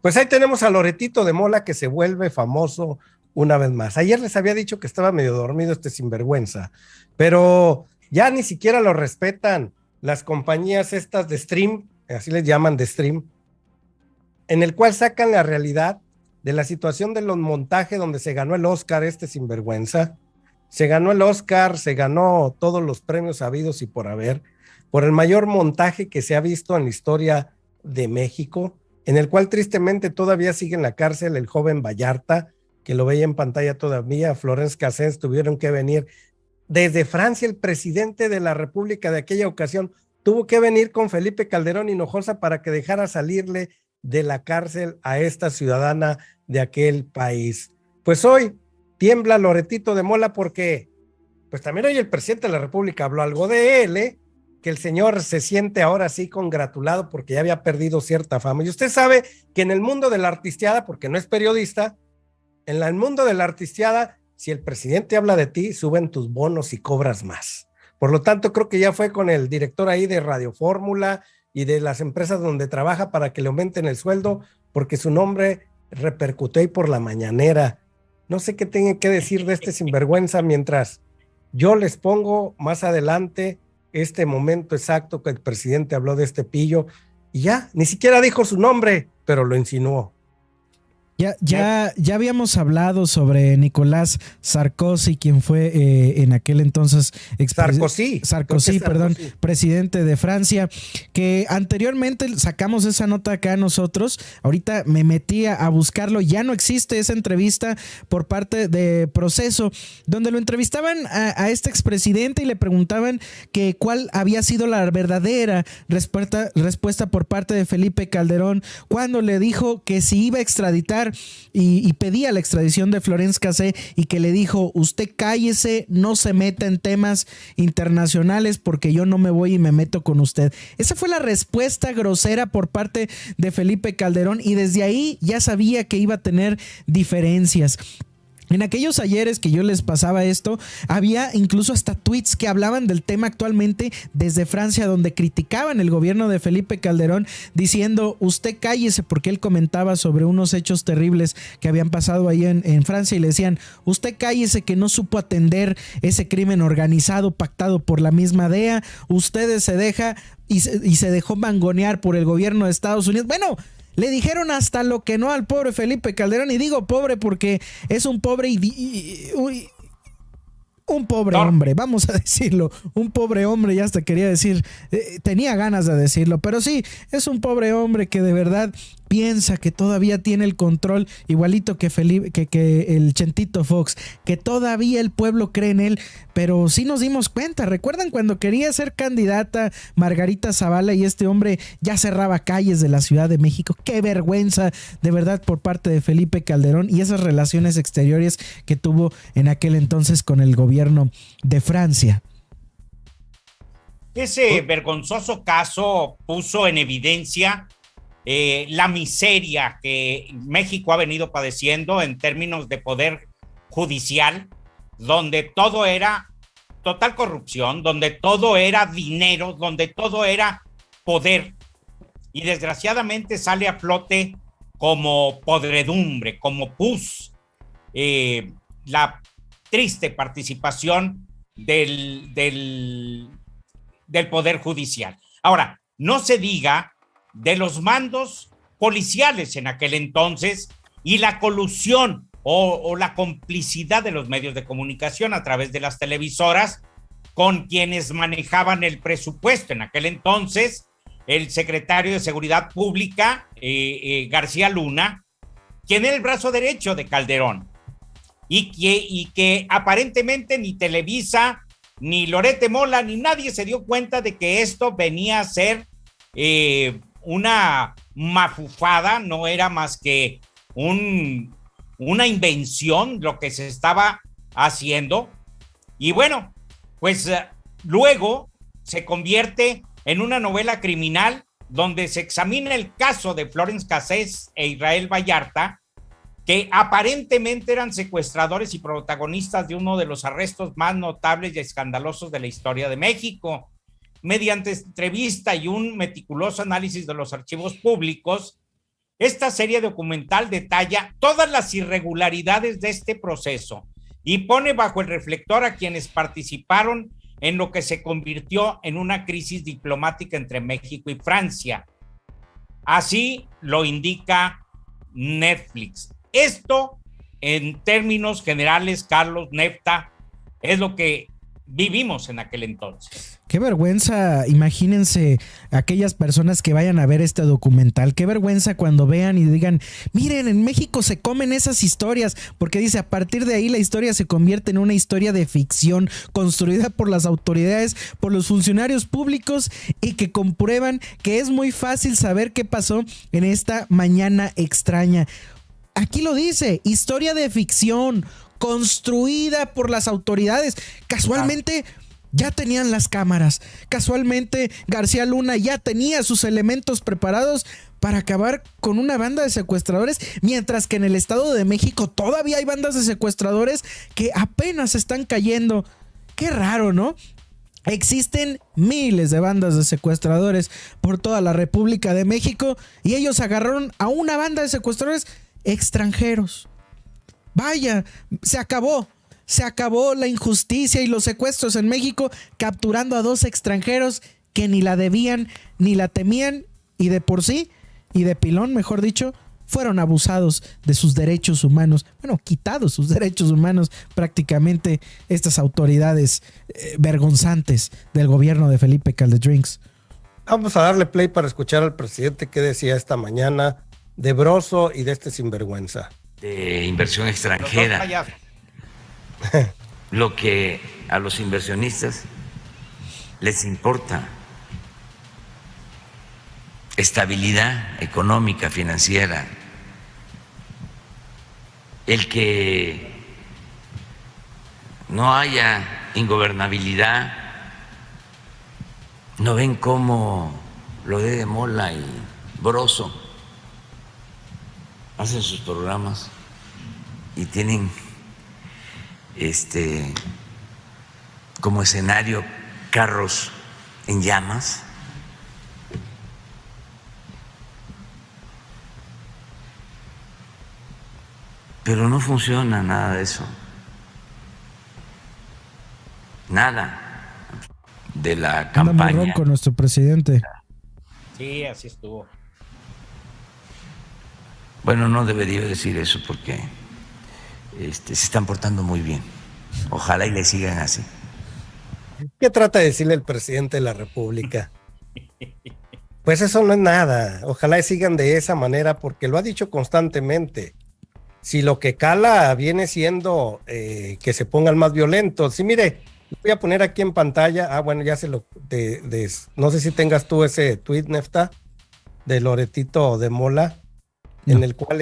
Pues ahí tenemos a Loretito de Mola que se vuelve famoso una vez más. Ayer les había dicho que estaba medio dormido este sinvergüenza, pero ya ni siquiera lo respetan las compañías estas de stream, así les llaman de stream, en el cual sacan la realidad de la situación de los montajes donde se ganó el Oscar este sinvergüenza. Se ganó el Oscar, se ganó todos los premios habidos y por haber, por el mayor montaje que se ha visto en la historia de México, en el cual tristemente todavía sigue en la cárcel el joven Vallarta, que lo veía en pantalla todavía. Florence Cassens tuvieron que venir desde Francia. El presidente de la República de aquella ocasión tuvo que venir con Felipe Calderón Hinojosa para que dejara salirle de la cárcel a esta ciudadana de aquel país. Pues hoy tiembla Loretito de Mola porque pues también hoy el presidente de la República habló algo de él, que el señor se siente ahora sí congratulado porque ya había perdido cierta fama. Y usted sabe que en el mundo de la artisteada, porque no es periodista, en el mundo de la artisteada, si el presidente habla de ti, suben tus bonos y cobras más. Por lo tanto, creo que ya fue con el director ahí de Radio Fórmula y de las empresas donde trabaja para que le aumenten el sueldo, porque su nombre repercutió ahí por la mañanera. No sé qué tenga que decir de este sinvergüenza mientras yo les pongo más adelante este momento exacto que el presidente habló de este pillo y ya, ni siquiera dijo su nombre, pero lo insinuó. Ya habíamos hablado sobre Nicolás Sarkozy, quien fue en aquel entonces Sarkozy, presidente de Francia, que anteriormente sacamos esa nota acá nosotros. Ahorita me metí a buscarlo, ya no existe esa entrevista por parte de Proceso, donde lo entrevistaban a este expresidente y le preguntaban que cuál había sido la verdadera respuesta por parte de Felipe Calderón cuando le dijo que si iba a extraditar y pedía la extradición de Florence Cassés, y que le dijo: usted cállese, no se meta en temas internacionales porque yo no me voy y me meto con usted. Esa fue la respuesta grosera por parte de Felipe Calderón, y desde ahí ya sabía que iba a tener diferencias. En aquellos ayeres que yo les pasaba esto, había incluso hasta tweets que hablaban del tema actualmente desde Francia, donde criticaban el gobierno de Felipe Calderón diciendo: usted cállese, porque él comentaba sobre unos hechos terribles que habían pasado ahí en Francia, y le decían: usted cállese, que no supo atender ese crimen organizado pactado por la misma DEA, usted se deja y se dejó mangonear por el gobierno de Estados Unidos. Bueno, le dijeron hasta lo que no al pobre Felipe Calderón, y digo pobre porque es un pobre un pobre hombre, vamos a decirlo, un pobre hombre, ya hasta quería decir, tenía ganas de decirlo, pero sí, es un pobre hombre que de verdad piensa que todavía tiene el control, igualito que el Chentito Fox, que todavía el pueblo cree en él. Pero sí nos dimos cuenta, ¿recuerdan cuando quería ser candidata Margarita Zavala y este hombre ya cerraba calles de la Ciudad de México? Qué vergüenza de verdad por parte de Felipe Calderón y esas relaciones exteriores que tuvo en aquel entonces con el gobierno de Francia. Ese vergonzoso caso puso en evidencia la miseria que México ha venido padeciendo en términos de poder judicial, donde todo era total corrupción, donde todo era dinero, donde todo era poder, y desgraciadamente sale a flote como podredumbre, como pus, la triste participación del Poder Judicial. Ahora, no se diga de los mandos policiales en aquel entonces y la colusión o la complicidad de los medios de comunicación a través de las televisoras con quienes manejaban el presupuesto. En aquel entonces, el secretario de Seguridad Pública, García Luna, quien era el brazo derecho de Calderón, y que aparentemente ni Televisa, ni Loret Mola, ni nadie se dio cuenta de que esto venía a ser una mafufada, no era más que una invención lo que se estaba haciendo. Y bueno, pues luego se convierte en una novela criminal donde se examina el caso de Florence Cassés e Israel Vallarta, que aparentemente eran secuestradores y protagonistas de uno de los arrestos más notables y escandalosos de la historia de México. Mediante entrevista y un meticuloso análisis de los archivos públicos, Esta serie documental detalla todas las irregularidades de este proceso y pone bajo el reflector a quienes participaron en lo que se convirtió en una crisis diplomática entre México y Francia. Así lo indica Netflix. Esto, en términos generales, Carlos, Nefta, es lo que vivimos en aquel entonces. Qué vergüenza, imagínense aquellas personas que vayan a ver este documental, qué vergüenza cuando vean y digan, miren, en México se comen esas historias, porque dice, a partir de ahí la historia se convierte en una historia de ficción construida por las autoridades, por los funcionarios públicos y que comprueban que es muy fácil saber qué pasó en esta mañana extraña. Aquí lo dice, historia de ficción construida por las autoridades. Casualmente ya tenían las cámaras. Casualmente García Luna ya tenía sus elementos preparados para acabar con una banda de secuestradores, mientras que en el Estado de México todavía hay bandas de secuestradores que apenas están cayendo. Qué raro, ¿no? Existen miles de bandas de secuestradores por toda la República de México y ellos agarraron a una banda de secuestradores extranjeros. Vaya, se acabó la injusticia y los secuestros en México, capturando a 2 extranjeros que ni la debían ni la temían y de por sí, y de pilón, mejor dicho, fueron abusados de sus derechos humanos, bueno, quitados sus derechos humanos prácticamente estas autoridades vergonzantes del gobierno de Felipe Calderings. Vamos a darle play para escuchar al presidente que decía esta mañana de Broso y de este sinvergüenza. De inversión extranjera, lo que a los inversionistas les importa, estabilidad económica, financiera, el que no haya ingobernabilidad. ¿No ven cómo lo de Mola y Broso hacen sus programas y tienen como escenario carros en llamas? Pero no funciona nada de eso. Nada de la campaña. Anda muy ronco nuestro presidente. Sí, así estuvo. Bueno, no debería decir eso porque se están portando muy bien. Ojalá y le sigan así. ¿Qué trata de decirle el presidente de la República? Pues eso no es nada. Ojalá y sigan de esa manera porque lo ha dicho constantemente. Si lo que cala viene siendo que se pongan más violentos. Sí, mire, voy a poner aquí en pantalla. Bueno, ya se lo... no sé si tengas tú ese tweet, Nefta, de Loretito de Mola. No. En el cual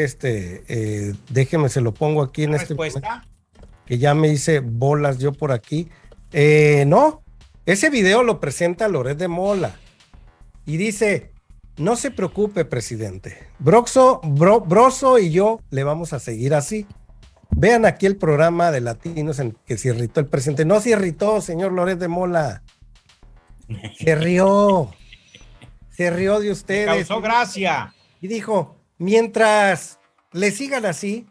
déjeme, se lo pongo aquí en este momento, que ya me hice bolas yo por aquí. No, ese video lo presenta Loret de Mola y dice, no se preocupe, presidente, Broso y yo le vamos a seguir así. Vean aquí el programa de Latinos en que se irritó el presidente. No se irritó, señor Loret de Mola, se rió de ustedes. Me causó gracia. Y dijo, mientras le sigan así,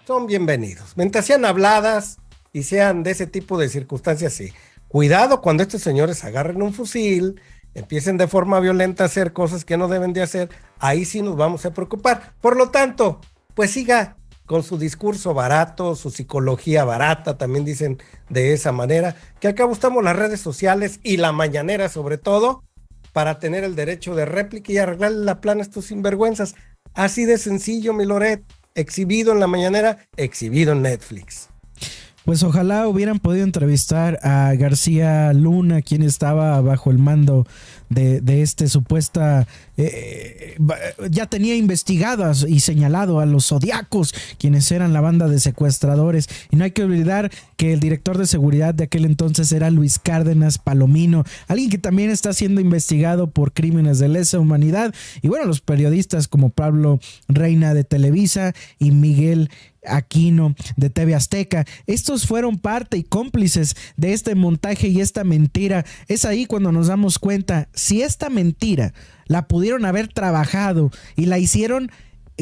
son bienvenidos. Mientras sean habladas y sean de ese tipo de circunstancias, sí. Cuidado cuando estos señores agarren un fusil, empiecen de forma violenta a hacer cosas que no deben de hacer, ahí sí nos vamos a preocupar. Por lo tanto, pues siga con su discurso barato, su psicología barata, también dicen de esa manera, que acá buscamos las redes sociales y la mañanera sobre todo, para tener el derecho de réplica y arreglarle la plana a estos sinvergüenzas. Así de sencillo, mi Loret, exhibido en la mañanera, exhibido en Netflix. Pues ojalá hubieran podido entrevistar a García Luna, quien estaba bajo el mando de este supuesta... ya tenía investigadas y señalado a los zodiacos, quienes eran la banda de secuestradores. Y no hay que olvidar que el director de seguridad de aquel entonces era Luis Cárdenas Palomino, alguien que también está siendo investigado por crímenes de lesa humanidad. Y bueno, los periodistas como Pablo Reina de Televisa y Miguel Aquino de TV Azteca, estos fueron parte y cómplices de este montaje y esta mentira. Es ahí cuando nos damos cuenta, si esta mentira la pudieron haber trabajado y la hicieron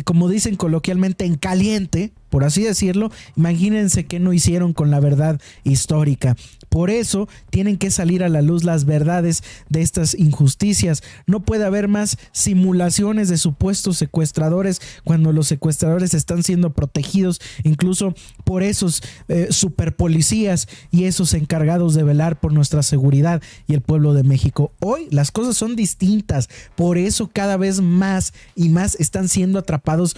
como dicen coloquialmente, en caliente, por así decirlo, imagínense qué no hicieron con la verdad histórica. Por eso tienen que salir a la luz las verdades de estas injusticias. No puede haber más simulaciones de supuestos secuestradores cuando los secuestradores están siendo protegidos incluso por esos superpolicías y esos encargados de velar por nuestra seguridad y el pueblo de México. Hoy las cosas son distintas, por eso cada vez más y más están siendo atrapados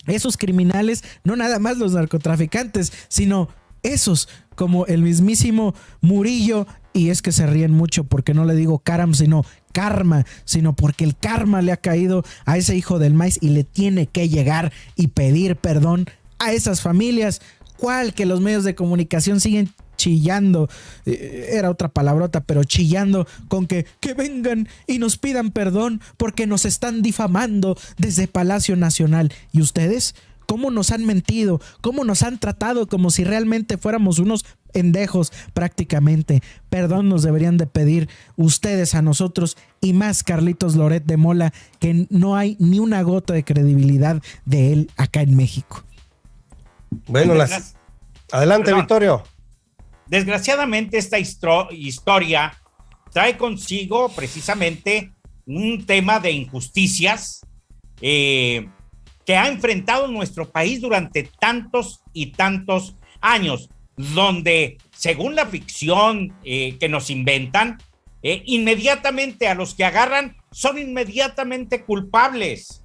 esos criminales, no nada más los narcotraficantes, sino esos como el mismísimo Murillo. Y es que se ríen mucho porque no le digo Karam, sino karma, sino porque el karma le ha caído a ese hijo del maíz y le tiene que llegar y pedir perdón a esas familias. ¿Cuál? Que los medios de comunicación siguen chillando, era otra palabrota, pero chillando con que vengan y nos pidan perdón porque nos están difamando desde Palacio Nacional. ¿Y ustedes? ¿Cómo nos han mentido? ¿Cómo nos han tratado como si realmente fuéramos unos pendejos prácticamente? Perdón nos deberían de pedir ustedes a nosotros y más Carlitos Loret de Mola, que no hay ni una gota de credibilidad de él acá en México. Bueno, adelante, perdón. Vittorio. Desgraciadamente esta historia trae consigo precisamente un tema de injusticias que ha enfrentado nuestro país durante tantos y tantos años, donde según la ficción que nos inventan, inmediatamente a los que agarran son inmediatamente culpables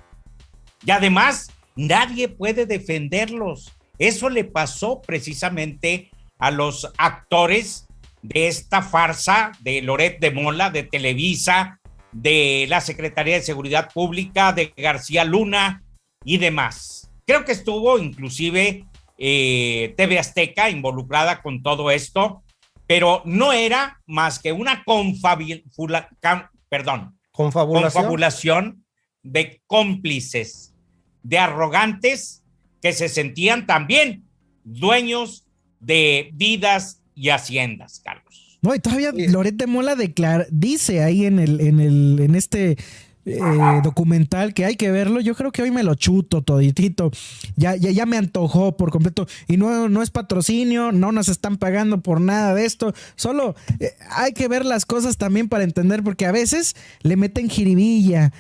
y además nadie puede defenderlos. Eso le pasó precisamente a los actores de esta farsa de Loret de Mola, de Televisa, de la Secretaría de Seguridad Pública, de García Luna y demás. Creo que estuvo inclusive TV Azteca involucrada con todo esto, pero no era más que una confabulación de cómplices, de arrogantes que se sentían también dueños de vidas y haciendas, Carlos. No, y todavía Loret de Mola dice ahí en este documental que hay que verlo. Yo creo que hoy me lo chuto toditito. Ya me antojó por completo. Y no es patrocinio, no nos están pagando por nada de esto. Solo hay que ver las cosas también para entender, porque a veces le meten jiribilla,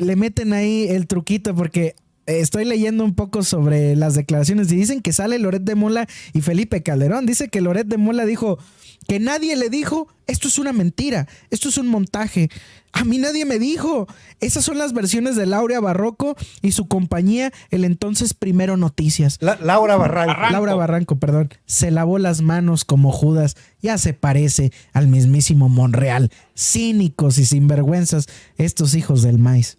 le meten ahí el truquito, porque estoy leyendo un poco sobre las declaraciones y dicen que sale Loret de Mola y Felipe Calderón. Dice que Loret de Mola dijo que nadie le dijo, esto es una mentira, esto es un montaje. A mí nadie me dijo. Esas son las versiones de Laura Barroco y su compañía, el entonces Primero Noticias. Laura Barranco, perdón. Se lavó las manos como Judas. Ya se parece al mismísimo Monreal. Cínicos y sinvergüenzas, estos hijos del maíz.